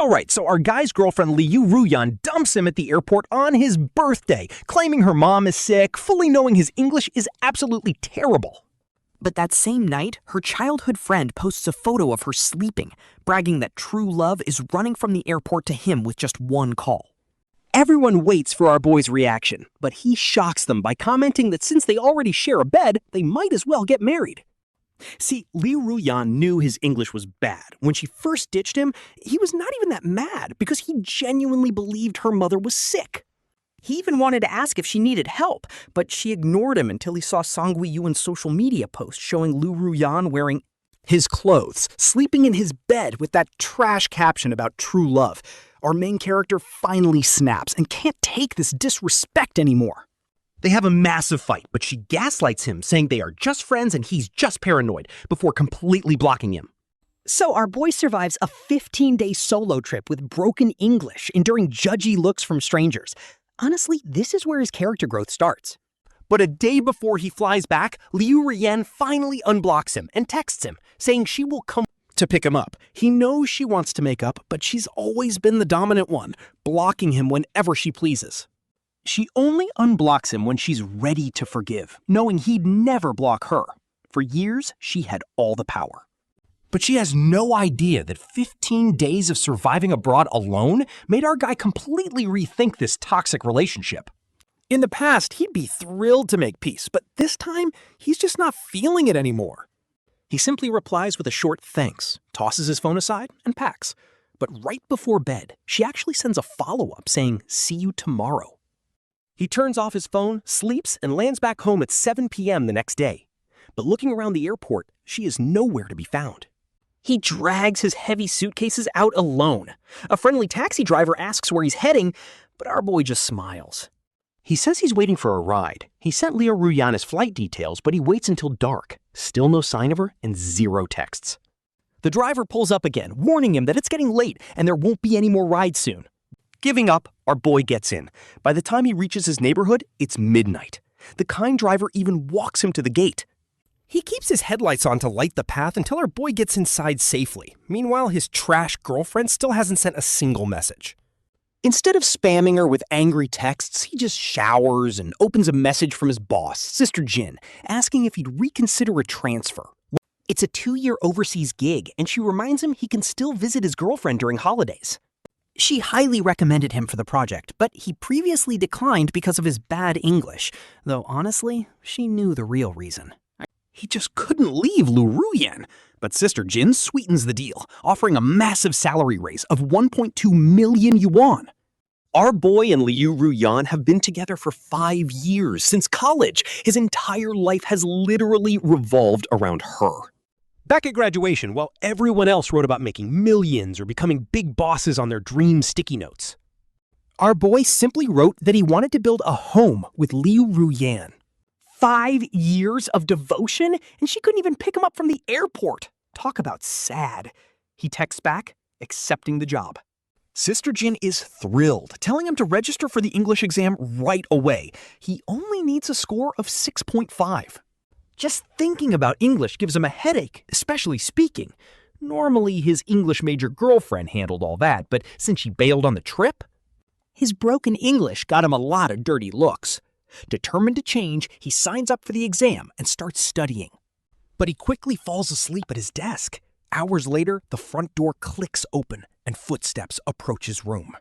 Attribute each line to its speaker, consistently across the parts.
Speaker 1: Alright, so our guy's girlfriend Liu Ruyan dumps him at the airport on his birthday, claiming her mom is sick, fully knowing his English is absolutely terrible.
Speaker 2: But that same night, her childhood friend posts a photo of her sleeping, bragging that true love is running from the airport to him with just one call.
Speaker 3: Everyone waits for our boy's reaction, but he shocks them by commenting that since they already share a bed, they might as well get married. See, Liu Ruyan knew his English was bad. When she first ditched him, he was not even that mad because he genuinely believed her mother was sick. He even wanted to ask if she needed help, but she ignored him until he saw Song Guiyuan's social media post showing Liu Ruyan wearing his clothes, sleeping in his bed with that trash caption about true love. Our main character finally snaps and can't take this disrespect anymore.
Speaker 1: They have a massive fight, but she gaslights him, saying they are just friends and he's just paranoid, before completely blocking him.
Speaker 3: So our boy survives a 15-day solo trip with broken English, enduring judgy looks from strangers. Honestly, this is where his character growth starts.
Speaker 1: But a day before he flies back, Liu Ruyan finally unblocks him and texts him, saying she will come to pick him up. He knows she wants to make up, but she's always been the dominant one, blocking him whenever she pleases. She only unblocks him when she's ready to forgive, knowing he'd never block her. For years, she had all the power. But she has no idea that 15 days of surviving abroad alone made our guy completely rethink this toxic relationship. In the past, he'd be thrilled to make peace, but this time, he's just not feeling it anymore. He simply replies with a short thanks, tosses his phone aside, and packs. But right before bed, she actually sends a follow-up saying, "See you tomorrow." He turns off his phone, sleeps, and lands back home at 7 p.m. the next day. But looking around the airport, she is nowhere to be found. He drags his heavy suitcases out alone. A friendly taxi driver asks where he's heading, but our boy just smiles. He says he's waiting for a ride. He sent Liu Ruyan his flight details, but he waits until dark. Still no sign of her and 0 texts. The driver pulls up again, warning him that it's getting late and there won't be any more rides soon. Giving up, our boy gets in. By the time he reaches his neighborhood, it's midnight. The kind driver even walks him to the gate. He keeps his headlights on to light the path until our boy gets inside safely. Meanwhile, his trash girlfriend still hasn't sent a single message. Instead of spamming her with angry texts, he just showers and opens a message from his boss, Sister Jin, asking if he'd reconsider a transfer. It's a 2-year overseas gig, and she reminds him he can still visit his girlfriend during holidays. She highly recommended him for the project, but he previously declined because of his bad English, though honestly, she knew the real reason. He just couldn't leave Liu Ruyan, but Sister Jin sweetens the deal, offering a massive salary raise of 1.2 million yuan. Our boy and Liu Ruyan have been together for 5 years, since college. His entire life has literally revolved around her. Back at graduation, while everyone else wrote about making millions or becoming big bosses on their dream sticky notes, our boy simply wrote that he wanted to build a home with Liu Ruyan. 5 years of devotion, and she couldn't even pick him up from the airport. Talk about sad. He texts back, accepting the job. Sister Jin is thrilled, telling him to register for the English exam right away. He only needs a score of 6.5. Just thinking about English gives him a headache, especially speaking. Normally, his English major girlfriend handled all that, but since she bailed on the trip, his broken English got him a lot of dirty looks. Determined to change, he signs up for the exam and starts studying. But he quickly falls asleep at his desk. Hours later, the front door clicks open and footsteps approach his room.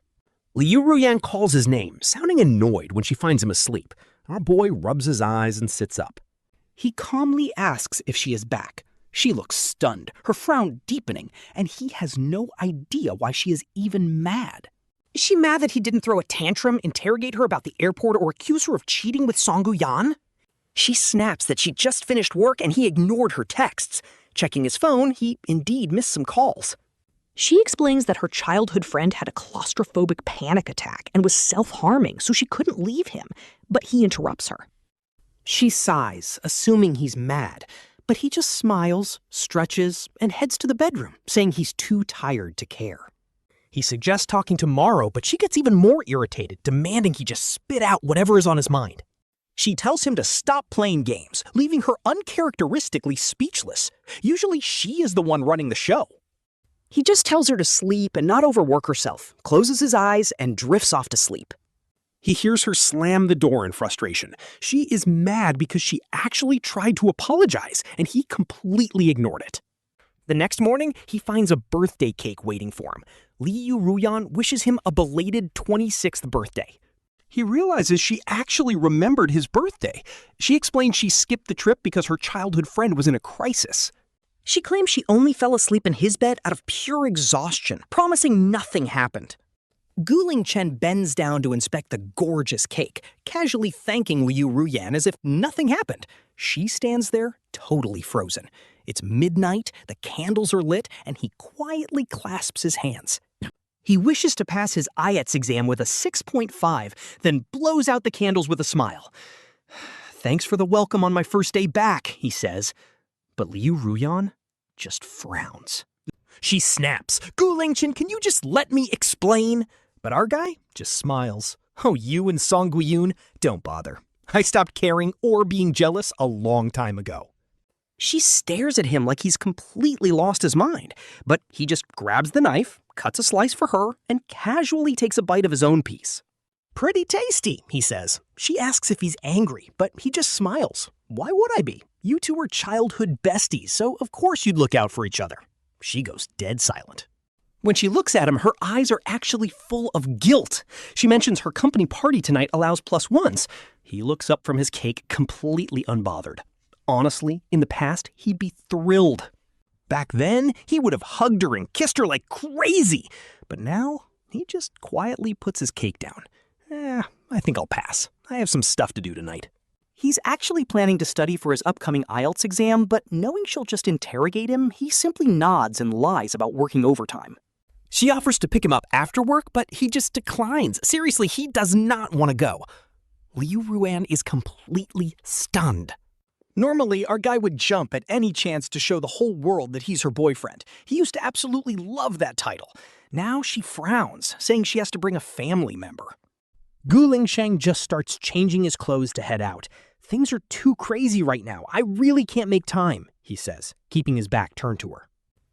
Speaker 1: Liu Ruyan calls his name, sounding annoyed when she finds him asleep. Our boy rubs his eyes and sits up. He calmly asks if she is back. She looks stunned, her frown deepening, and he has no idea why she is even mad. Is she mad that he didn't throw a tantrum, interrogate her about the airport, or accuse her of cheating with Song Guiyuan? She snaps that she just finished work and he ignored her texts. Checking his phone, he indeed missed some calls. She explains that her childhood friend had a claustrophobic panic attack and was self-harming, so she couldn't leave him, but he interrupts her. She sighs, assuming he's mad, but he just smiles, stretches, and heads to the bedroom, saying he's too tired to care. He suggests talking tomorrow, but she gets even more irritated, demanding he just spit out whatever is on his mind. She tells him to stop playing games, leaving her uncharacteristically speechless. Usually she is the one running the show.
Speaker 2: He just tells her to sleep and not overwork herself, closes his eyes, and drifts off to sleep.
Speaker 3: He hears her slam the door in frustration. She is mad because she actually tried to apologize, and he completely ignored it. The next morning, he finds a birthday cake waiting for him. Liu Ruyan wishes him a belated 26th birthday. He realizes she actually remembered his birthday. She explains she skipped the trip because her childhood friend was in a crisis.
Speaker 2: She claims she only fell asleep in his bed out of pure exhaustion, promising nothing happened. Gu Lingchen bends down to inspect the gorgeous cake, casually thanking Liu Ruyan as if nothing happened. She stands there, totally frozen. It's midnight, the candles are lit, and he quietly clasps his hands. He wishes to pass his IELTS exam with a 6.5, then blows out the candles with a smile. "Thanks for the welcome on my first day back," he says. But Liu Ruyan just frowns. She snaps, "Gu Lingchen, can you just let me explain?" But our guy just smiles. "Oh, you and Song Guiyuan, don't bother. I stopped caring or being jealous a long time ago." She stares at him like he's completely lost his mind, but he just grabs the knife, cuts a slice for her, and casually takes a bite of his own piece. "Pretty tasty," he says. She asks if he's angry, but he just smiles. "Why would I be? You two are childhood besties, so of course you'd look out for each other." She goes dead silent. When she looks at him, her eyes are actually full of guilt. She mentions her company party tonight allows +1s. He looks up from his cake completely unbothered. Honestly, in the past, he'd be thrilled. Back then, he would have hugged her and kissed her like crazy. But now, he just quietly puts his cake down. I think I'll pass. I have some stuff to do tonight. He's actually planning to study for his upcoming IELTS exam, but knowing she'll just interrogate him, he simply nods and lies about working overtime. She offers to pick him up after work, but he just declines. Seriously, he does not want to go. Liu Ruyan is completely stunned. Normally, our guy would jump at any chance to show the whole world that he's her boyfriend. He used to absolutely love that title. Now she frowns, saying she has to bring a family member. Gu Lingchen just starts changing his clothes to head out. "Things are too crazy right now. I really can't make time," he says, keeping his back turned to her.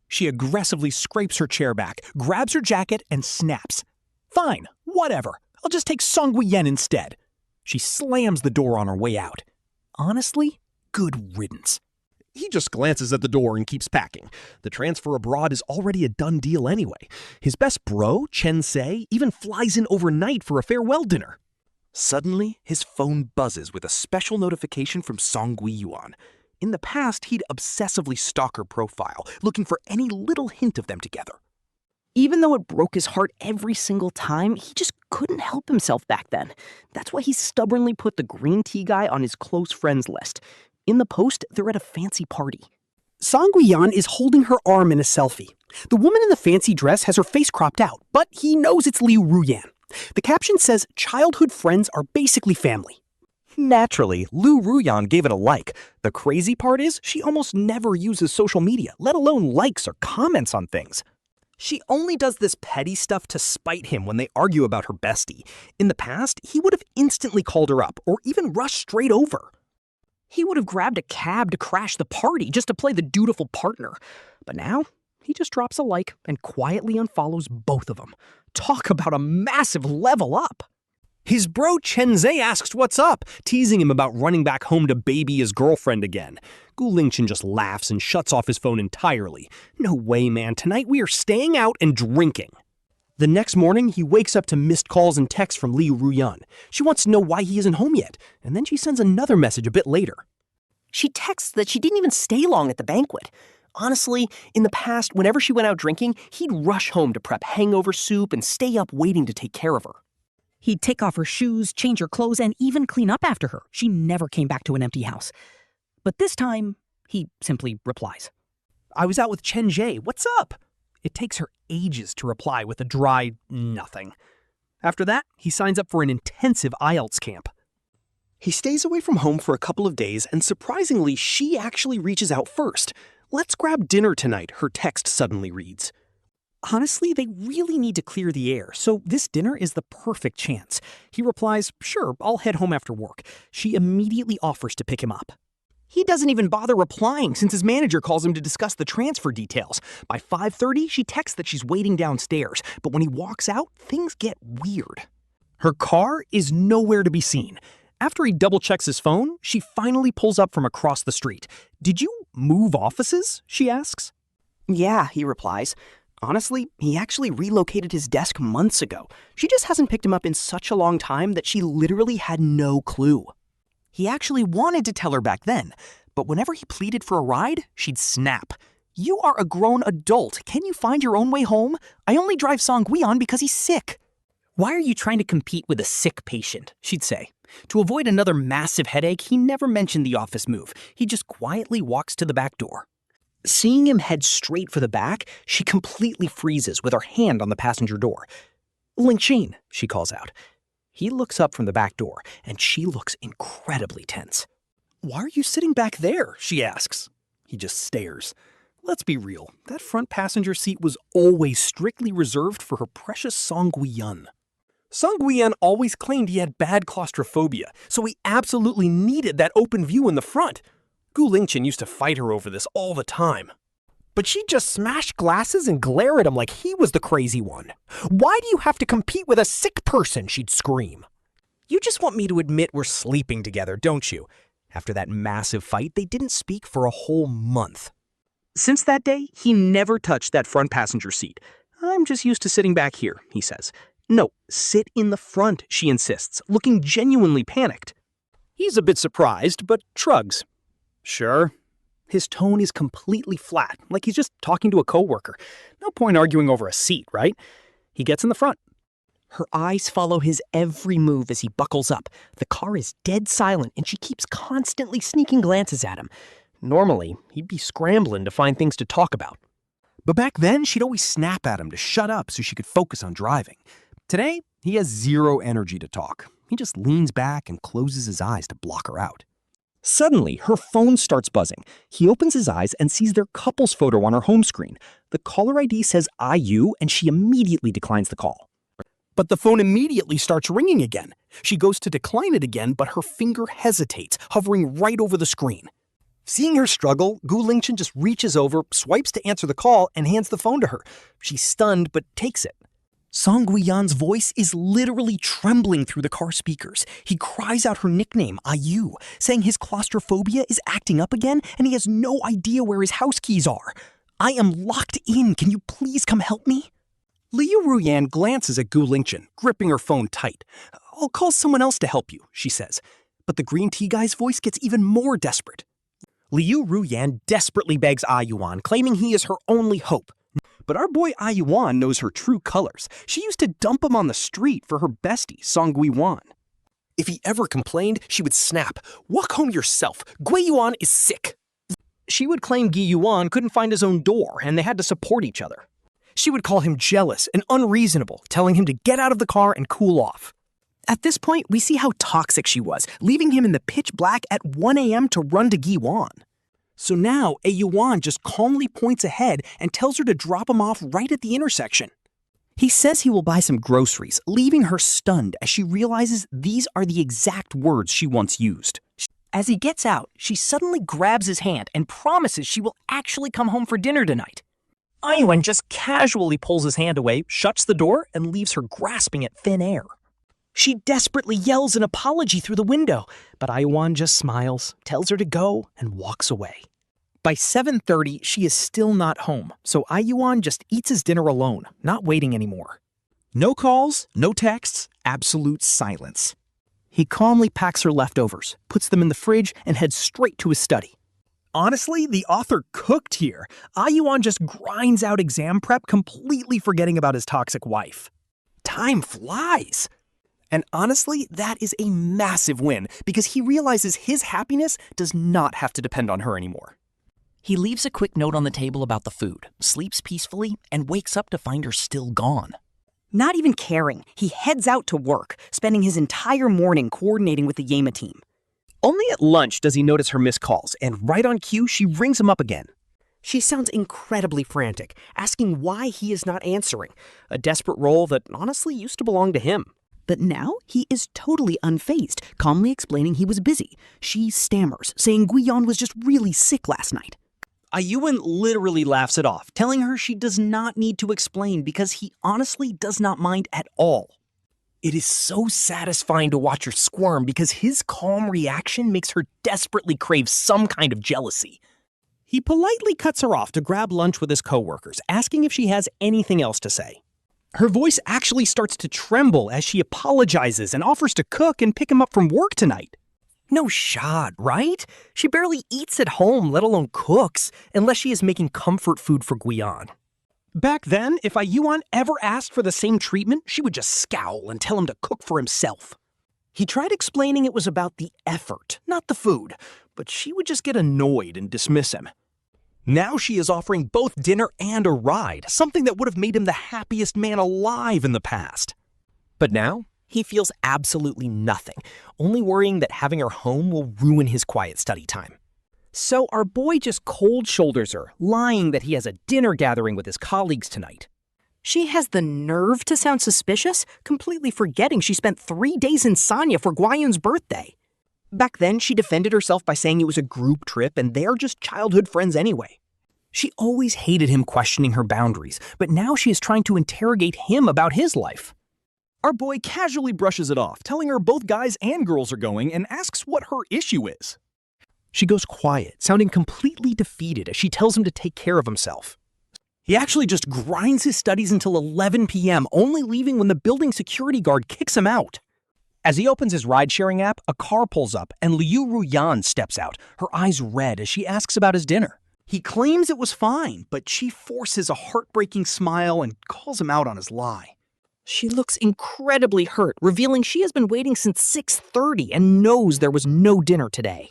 Speaker 2: She aggressively scrapes her chair back, grabs her jacket, and snaps. "Fine, whatever. I'll just take Song Guiyuan instead." She slams the door on her way out. Honestly, good riddance. He just glances at the door and keeps packing. The transfer abroad is already a done deal anyway. His best bro, Chen Se, even flies in overnight for a farewell dinner. Suddenly, his phone buzzes with a special notification from Song Guiyuan. In the past, he'd obsessively stalk her profile, looking for any little hint of them together. Even though it broke his heart every single time, he just couldn't help himself back then. That's why he stubbornly put the green tea guy on his close friends list. In the post, they're at a fancy party. Song Guiyuan is holding her arm in a selfie. The woman in the fancy dress has her face cropped out, but he knows it's Liu Ruyan. The caption says childhood friends are basically family. Naturally, Liu Ruyan gave it a like. The crazy part is she almost never uses social media, let alone likes or comments on things. She only does this petty stuff to spite him when they argue about her bestie. In the past, he would have instantly called her up or even rushed straight over. He would have grabbed a cab to crash the party just to play the dutiful partner. But now, he just drops a like and quietly unfollows both of them. Talk about a massive level up. His bro Chen Se asks what's up, teasing him about running back home to baby his girlfriend again. Gu Lingchen just laughs and shuts off his phone entirely. "No way, man. Tonight we are staying out and drinking." The next morning, he wakes up to missed calls and texts from Liu Ruyan. She wants to know why he isn't home yet, and then she sends another message a bit later. She texts that she didn't even stay long at the banquet. Honestly, in the past, whenever she went out drinking, he'd rush home to prep hangover soup and stay up waiting to take care of her. He'd take off her shoes, change her clothes, and even clean up after her. She never came back to an empty house. But this time, he simply replies, "I was out with Chen Se. What's up?" It takes her ages to reply with a dry nothing. After that, he signs up for an intensive IELTS camp. He stays away from home for a couple of days, and surprisingly, she actually reaches out first. "Let's grab dinner tonight," her text suddenly reads. Honestly, they really need to clear the air, so this dinner is the perfect chance. He replies, "Sure, I'll head home after work." She immediately offers to pick him up. He doesn't even bother replying since his manager calls him to discuss the transfer details. By 5:30, she texts that she's waiting downstairs, but when he walks out, things get weird.
Speaker 1: Her car is nowhere to be seen. After he double-checks his phone, she finally pulls up from across the street. "Did you move offices?" she asks.
Speaker 2: Yeah, he replies. Honestly, he actually relocated his desk months ago. She just hasn't picked him up in such a long time that she literally had no clue. He actually wanted to tell her back then, but whenever he pleaded for a ride, she'd snap. "You are a grown adult. Can you find your own way home? I only drive Song Guiyuan because he's sick." "Why are you trying to compete with a sick patient?" she'd say. To avoid another massive headache, he never mentioned the office move. He just quietly walks to the back door. Seeing him head straight for the back, she completely freezes with her hand on the passenger door. "Lingchen," she calls out. He looks up from the back door, and she looks incredibly tense. "Why are you sitting back there?" she asks. He just stares. Let's be real, that front passenger seat was always strictly reserved for her precious Song Guiyuan. Song Guiyuan always claimed he had bad claustrophobia, so he absolutely needed that open view in the front. Gu Lingchen used to fight her over this all the time. But she'd just smash glasses and glare at him like he was the crazy one. "Why do you have to compete with a sick person?" she'd scream. "You just want me to admit we're sleeping together, don't you?" After that massive fight, they didn't speak for a whole month. Since that day, he never touched that front passenger seat. "I'm just used to sitting back here," he says. "No, sit in the front," she insists, looking genuinely panicked. He's a bit surprised, but shrugs. "Sure." His tone is completely flat, like he's just talking to a coworker. No point arguing over a seat, right? He gets in the front. Her eyes follow his every move as he buckles up. The car is dead silent, and she keeps constantly sneaking glances at him. Normally, he'd be scrambling to find things to talk about. But back then, she'd always snap at him to shut up so she could focus on driving. Today, he has zero energy to talk. He just leans back and closes his eyes to block her out. Suddenly, her phone starts buzzing. He opens his eyes and sees their couple's photo on her home screen. The caller ID says IU, and she immediately declines the call. But the phone immediately starts ringing again. She goes to decline it again, but her finger hesitates, hovering right over the screen. Seeing her struggle, Gu Lingchen just reaches over, swipes to answer the call, and hands the phone to her. She's stunned, but takes it. Song Guiyuan's voice is literally trembling through the car speakers. He cries out her nickname, IU, saying his claustrophobia is acting up again and he has no idea where his house keys are. "I am locked in. Can you please come help me?" Liu Ruyan glances at Gu Lingchen, gripping her phone tight. "I'll call someone else to help you," she says. But the green tea guy's voice gets even more desperate. Liu Ruyan desperately begs Yuan, claiming he is her only hope. But our boy Yuan knows her true colors. She used to dump him on the street for her bestie, Song Guiyuan. If he ever complained, she would snap, "Walk home yourself. Guiyuan is sick." She would claim Guiyuan couldn't find his own door and they had to support each other. She would call him jealous and unreasonable, telling him to get out of the car and cool off. At this point, we see how toxic she was, leaving him in the pitch black at 1 a.m. to run to Guiyuan. So now, Yuan just calmly points ahead and tells her to drop him off right at the intersection. He says he will buy some groceries, leaving her stunned as she realizes these are the exact words she once used. As he gets out, she suddenly grabs his hand and promises she will actually come home for dinner tonight. Yuan just casually pulls his hand away, shuts the door, and leaves her grasping at thin air. She desperately yells an apology through the window, but Yuan just smiles, tells her to go, and walks away. By 7:30, she is still not home, so Yuan just eats his dinner alone, not waiting anymore. No calls, no texts, absolute silence. He calmly packs her leftovers, puts them in the fridge, and heads straight to his study. Honestly, the author cooked here. Yuan just grinds out exam prep, completely forgetting about his toxic wife. Time flies. And honestly, that is a massive win, because he realizes his happiness does not have to depend on her anymore. He leaves a quick note on the table about the food, sleeps peacefully, and wakes up to find her still gone. Not even caring, he heads out to work, spending his entire morning coordinating with the Yema team. Only at lunch does he notice her missed calls, and right on cue, she rings him up again. She sounds incredibly frantic, asking why he is not answering, a desperate role that honestly used to belong to him. But now he is totally unfazed, calmly explaining he was busy. She stammers, saying Guiyuan was just really sick last night.
Speaker 3: Yuan literally laughs it off, telling her she does not need to explain because he honestly does not mind at all. It is so satisfying to watch her squirm because his calm reaction makes her desperately crave some kind of jealousy. He politely cuts her off to grab lunch with his coworkers, asking if she has anything else to say. Her voice actually starts to tremble as she apologizes and offers to cook and pick him up from work tonight.
Speaker 2: No shot, right? She barely eats at home, let alone cooks, unless she is making comfort food for Guiyuan.
Speaker 3: Back then, if Yuan ever asked for the same treatment, she would just scowl and tell him to cook for himself. He tried explaining it was about the effort, not the food, but she would just get annoyed and dismiss him. Now she is offering both dinner and a ride, something that would have made him the happiest man alive in the past. But now, he feels absolutely nothing, only worrying that having her home will ruin his quiet study time. So our boy just cold shoulders her, lying that he has a dinner gathering with his colleagues tonight.
Speaker 2: She has the nerve to sound suspicious, completely forgetting she spent 3 days in Sanya for Guiyuan's birthday. Back then, she defended herself by saying it was a group trip and they're just childhood friends anyway.
Speaker 3: She always hated him questioning her boundaries, but now she is trying to interrogate him about his life. Our boy casually brushes it off, telling her both guys and girls are going and asks what her issue is. She goes quiet, sounding completely defeated as she tells him to take care of himself. He actually just grinds his studies until 11 p.m., only leaving when the building security guard kicks him out. As he opens his ride-sharing app, a car pulls up and Liu Ruyan steps out, her eyes red as she asks about his dinner. He claims it was fine, but she forces a heartbreaking smile and calls him out on his lie.
Speaker 2: She looks incredibly hurt, revealing she has been waiting since 6:30 and knows there was no dinner today.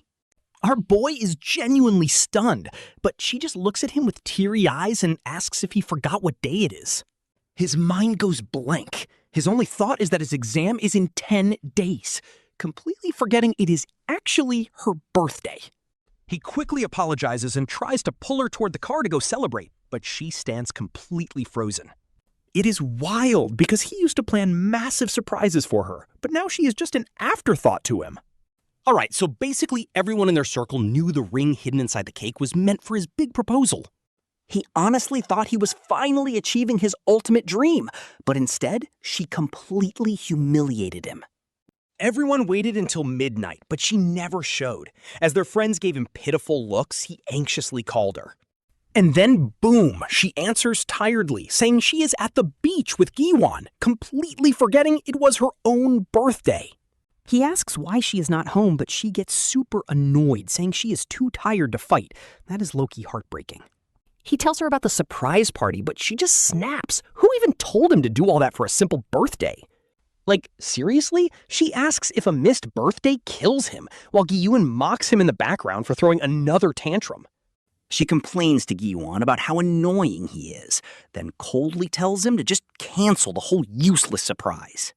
Speaker 3: Our boy is genuinely stunned, but she just looks at him with teary eyes and asks if he forgot what day it is. His mind goes blank. His only thought is that his exam is in 10 days, completely forgetting it is actually her birthday. He quickly apologizes and tries to pull her toward the car to go celebrate, but she stands completely frozen. It is wild because he used to plan massive surprises for her, but now she is just an afterthought to him. All right, so basically everyone in their circle knew the ring hidden inside the cake was meant for his big proposal.
Speaker 2: He honestly thought he was finally achieving his ultimate dream, but instead, she completely humiliated him.
Speaker 3: Everyone waited until midnight, but she never showed. As their friends gave him pitiful looks, he anxiously called her. And then, boom, she answers tiredly, saying she is at the beach with Guiyuan, completely forgetting it was her own birthday.
Speaker 2: He asks why she is not home, but she gets super annoyed, saying she is too tired to fight. That is low-key heartbreaking. He tells her about the surprise party, but she just snaps. Who even told him to do all that for a simple birthday?
Speaker 3: Like, seriously? She asks if a missed birthday kills him, while Guiyuan mocks him in the background for throwing another tantrum.
Speaker 2: She complains to Guiyuan about how annoying he is, then coldly tells him to just cancel the whole useless surprise.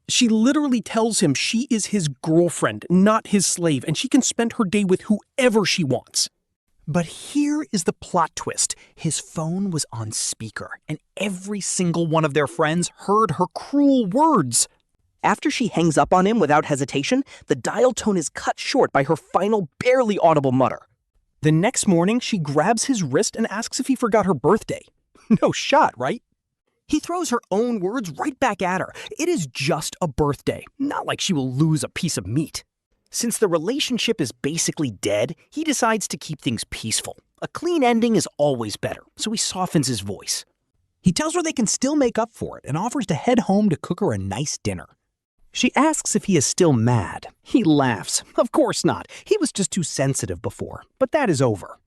Speaker 3: She literally tells him she is his girlfriend, not his slave, and she can spend her day with whoever she wants. But here is the plot twist. His phone was on speaker, and every single one of their friends heard her cruel words.
Speaker 2: After she hangs up on him without hesitation, the dial tone is cut short by her final, barely audible mutter.
Speaker 3: The next morning, she grabs his wrist and asks if he forgot her birthday. No shot, right? He throws her own words right back at her. It is just a birthday, not like she will lose a piece of meat. Since the relationship is basically dead, he decides to keep things peaceful. A clean ending is always better, so he softens his voice. He tells her they can still make up for it and offers to head home to cook her a nice dinner. She asks if he is still mad. He laughs. Of course not. He was just too sensitive before, but that is over.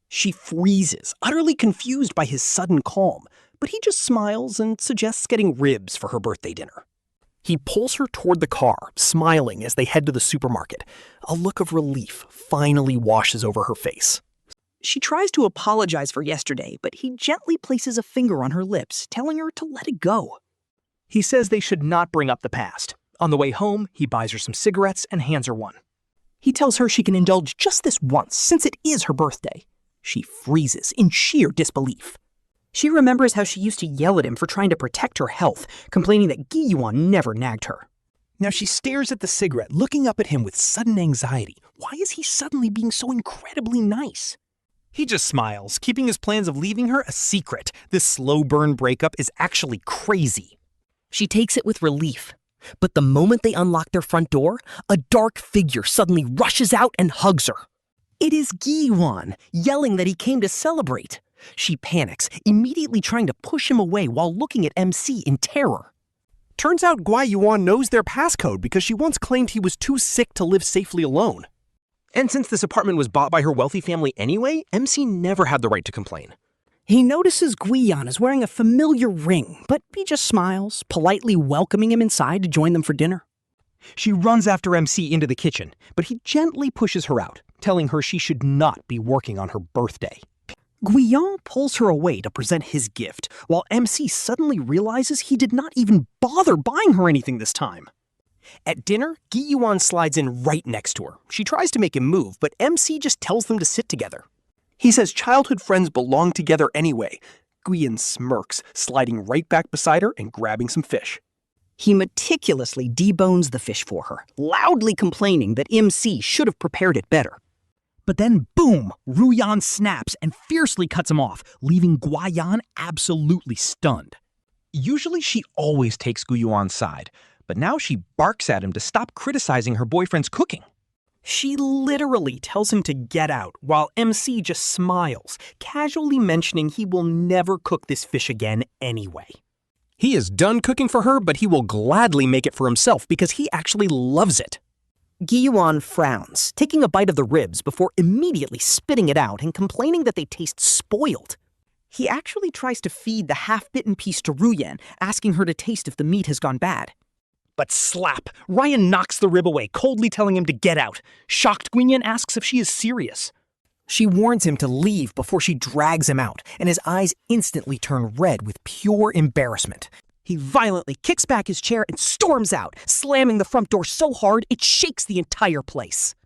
Speaker 3: She freezes, utterly confused by his sudden calm, but he just smiles and suggests getting ribs for her birthday dinner. He pulls her toward the car, smiling as they head to the supermarket. A look of relief finally washes over her face.
Speaker 2: She tries to apologize for yesterday, but he gently places a finger on her lips, telling her to let it go.
Speaker 3: He says they should not bring up the past. On the way home, he buys her some cigarettes and hands her one. He tells her she can indulge just this once, since it is her birthday. She freezes in sheer disbelief.
Speaker 2: She remembers how she used to yell at him for trying to protect her health, complaining that Guiyuan never nagged her.
Speaker 1: Now she stares at the cigarette, looking up at him with sudden anxiety. Why is he suddenly being so incredibly nice? He just smiles, keeping his plans of leaving her a secret. This slow burn breakup is actually crazy.
Speaker 2: She takes it with relief. But the moment they unlock their front door, a dark figure suddenly rushes out and hugs her. It is Guiyuan, yelling that he came to celebrate. She panics, immediately trying to push him away while looking at MC in terror.
Speaker 1: Turns out Gu Yuan knows their passcode because she once claimed he was too sick to live safely alone. And since this apartment was bought by her wealthy family anyway, MC never had the right to complain.
Speaker 2: He notices Guiyuan is wearing a familiar ring, but he just smiles, politely welcoming him inside to join them for dinner.
Speaker 1: She runs after MC into the kitchen, but he gently pushes her out, telling her she should not be working on her birthday.
Speaker 2: Guiyuan pulls her away to present his gift, while MC suddenly realizes he did not even bother buying her anything this time.
Speaker 1: At dinner, Guiyuan slides in right next to her. She tries to make him move, but MC just tells them to sit together. He says childhood friends belong together anyway. Guiyuan smirks, sliding right back beside her and grabbing some fish.
Speaker 2: He meticulously debones the fish for her, loudly complaining that MC should have prepared it better.
Speaker 3: But then, boom, Ruyan snaps and fiercely cuts him off, leaving Guiyuan absolutely stunned. Usually she always takes Guiyuan's side, but now she barks at him to stop criticizing her boyfriend's cooking.
Speaker 1: She literally tells him to get out, while MC just smiles, casually mentioning he will never cook this fish again anyway. He is done cooking for her, but he will gladly make it for himself because he actually loves it.
Speaker 2: Guiyuan frowns, taking a bite of the ribs before immediately spitting it out and complaining that they taste spoiled. He actually tries to feed the half-bitten piece to Ruyan, asking her to taste if the meat has gone bad.
Speaker 1: But slap! Ryan knocks the rib away, coldly telling him to get out. Shocked, Guiyuan asks if she is serious.
Speaker 2: She warns him to leave before she drags him out, and his eyes instantly turn red with pure embarrassment. He violently kicks back his chair and storms out, slamming the front door so hard it shakes the entire place.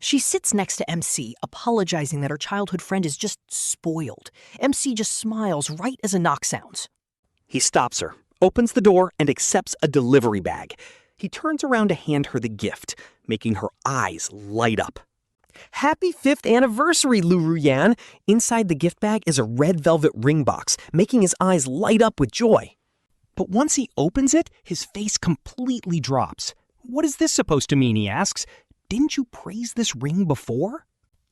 Speaker 2: She sits next to MC, apologizing that her childhood friend is just spoiled. MC just smiles right as a knock sounds.
Speaker 1: He stops her, opens the door, and accepts a delivery bag. He turns around to hand her the gift, making her eyes light up.
Speaker 2: Happy 5th anniversary, Liu Ruyan! Inside the gift bag is a red velvet ring box, making his eyes light up with joy.
Speaker 1: But once he opens it, his face completely drops. What is this supposed to mean, he asks. Didn't you praise this ring before?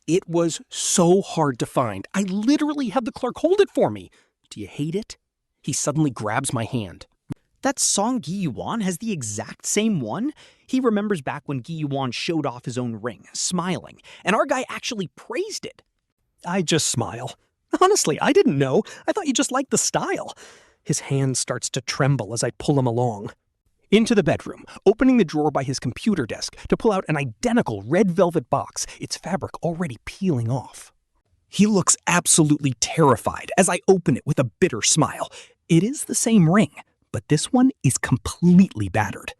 Speaker 1: It was so hard to find. I literally had the clerk hold it for me. Do you hate it? He suddenly grabs my hand.
Speaker 3: That Song Guiyuan has the exact same one? He remembers back when Guiyuan showed off his own ring, smiling, and our guy actually praised it.
Speaker 1: I just smile. Honestly, I didn't know. I thought you just liked the style. His hand starts to tremble as I pull him along. Into the bedroom, opening the drawer by his computer desk to pull out an identical red velvet box, its fabric already peeling off. He looks absolutely terrified as I open it with a bitter smile. It is the same ring, but this one is completely battered.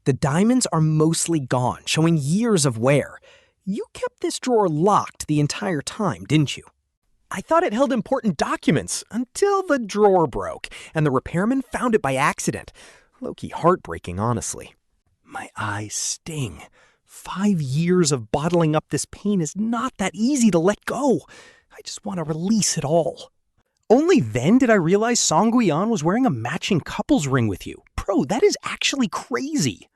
Speaker 1: The diamonds are mostly gone, showing years of wear. You kept this drawer locked the entire time, didn't you? I thought it held important documents until the drawer broke, and the repairman found it by accident. Low-key heartbreaking, honestly. My eyes sting. 5 years of bottling up this pain is not that easy to let go. I just want to release it all. Only then did I realize Song Guiyuan was wearing a matching couple's ring with you. Bro, that is actually crazy.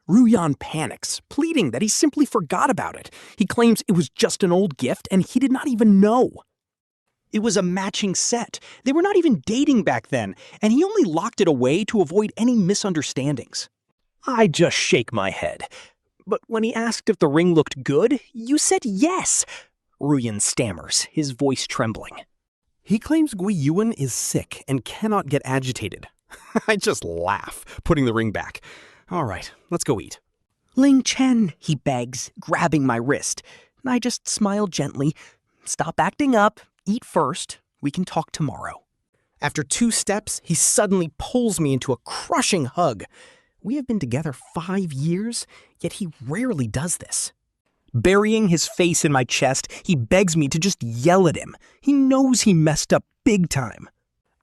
Speaker 1: Ruyan panics, pleading that he simply forgot about it. He claims it was just an old gift and he did not even know. It was a matching set. They were not even dating back then, and he only locked it away to avoid any misunderstandings. I just shake my head. But when he asked if the ring looked good, you said yes. Ruyan stammers, his voice trembling. He claims Guiyuan is sick and cannot get agitated. I just laugh, putting the ring back. All right, let's go eat.
Speaker 2: Lingchen, he begs, grabbing my wrist. I just smile gently. Stop acting up. Eat first. We can talk tomorrow.
Speaker 1: After 2 steps, he suddenly pulls me into a crushing hug. We have been together 5 years, yet he rarely does this. Burying his face in my chest, he begs me to just yell at him. He knows he messed up big time.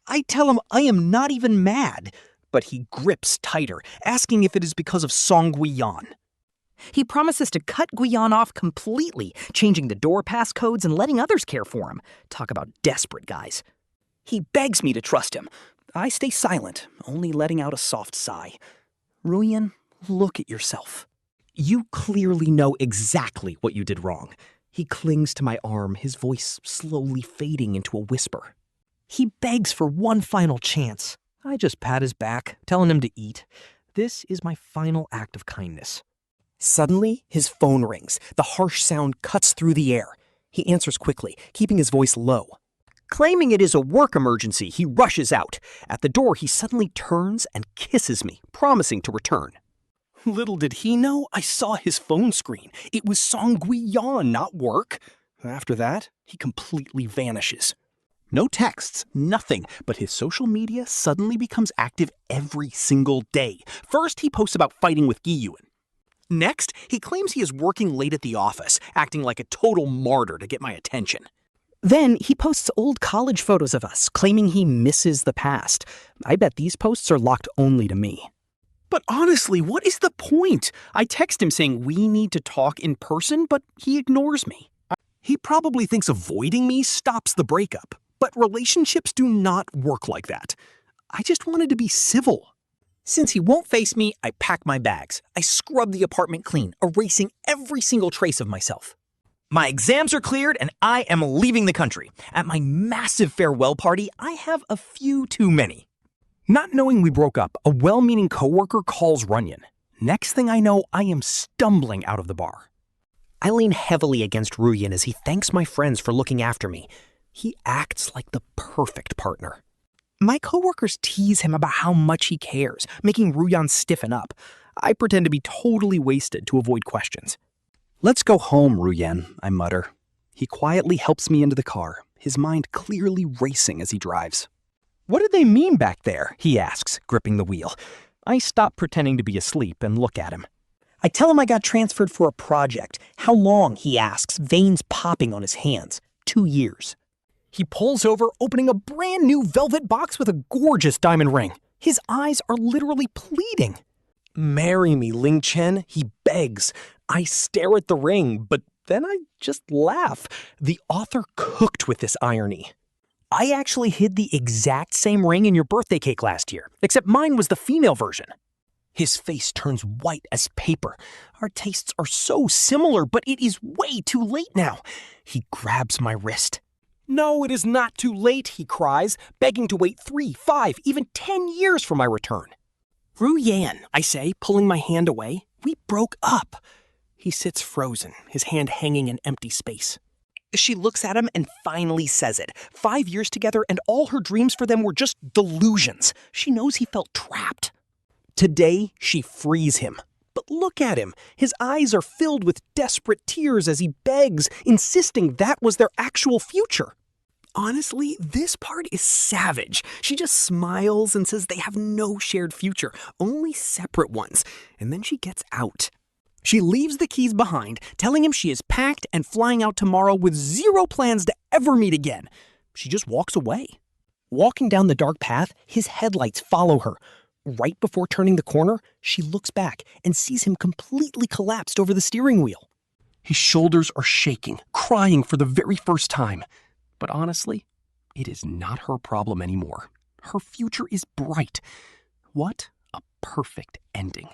Speaker 1: I tell him I am not even mad,
Speaker 2: but he grips tighter, asking if it is because of Song Guiyuan. He promises to cut Guiyuan off completely, changing the door pass codes and letting others care for him. Talk about desperate guys. He begs me to trust him. I stay silent, only letting out a soft sigh. Ruyan, look at yourself. You clearly know exactly what you did wrong. He clings to my arm, his voice slowly fading into a whisper. He begs for one final chance. I just pat his back, telling him to eat. This is my final act of kindness. Suddenly, his phone rings. The harsh sound cuts through the air. He answers quickly, keeping his voice low. Claiming it is a work emergency, he rushes out. At the door, he suddenly turns and kisses me, promising to return. Little did he know, I saw his phone screen. It was Song Guiyuan, not work. After that, he completely vanishes. No texts, nothing, but his social media suddenly becomes active every single day. First, he posts about fighting with Guiyuan. Next, he claims he is working late at the office, acting like a total martyr to get my attention. Then he posts old college photos of us, claiming he misses the past. I bet these posts are locked only to me. But honestly, what is the point? I text him saying we need to talk in person, but he ignores me. He probably thinks avoiding me stops the breakup. But relationships do not work like that. I just wanted to be civil. Since he won't face me, I pack my bags. I scrub the apartment clean, erasing every single trace of myself. My exams are cleared and I am leaving the country. At my massive farewell party, I have a few too many. Not knowing we broke up, a well-meaning coworker calls Runyon. Next thing I know, I am stumbling out of the bar. I lean heavily against Ruyan as he thanks my friends for looking after me. He acts like the perfect partner. My coworkers tease him about how much he cares, making Ruyan stiffen up. I pretend to be totally wasted to avoid questions. Let's go home, Ruyan, I mutter. He quietly helps me into the car, his mind clearly racing as he drives. What do they mean back there? He asks, gripping the wheel. I stop pretending to be asleep and look at him. I tell him I got transferred for a project. How long, he asks, veins popping on his hands. 2 years. He pulls over, opening a brand new velvet box with a gorgeous diamond ring. His eyes are literally pleading. Marry me, Lingchen, he begs. I stare at the ring, but then I just laugh. The author cooked with this irony. I actually hid the exact same ring in your birthday cake last year, except mine was the female version. His face turns white as paper. Our tastes are so similar, but it is way too late now. He grabs my wrist. No, it is not too late, he cries, begging to wait 3, 5, even 10 years for my return. Ruyan, I say, pulling my hand away. We broke up. He sits frozen, his hand hanging in empty space. She looks at him and finally says it. 5 years together and all her dreams for them were just delusions. She knows he felt trapped. Today, she frees him. But look at him. His eyes are filled with desperate tears as he begs, insisting that was their actual future. Honestly, this part is savage. She just smiles and says they have no shared future, only separate ones. And then she gets out. She leaves the keys behind, telling him she is packed and flying out tomorrow with zero plans to ever meet again. She just walks away. Walking down the dark path, his headlights follow her. Right before turning the corner, she looks back and sees him completely collapsed over the steering wheel. His shoulders are shaking, crying for the very first time. But honestly, it is not her problem anymore. Her future is bright. What a perfect ending.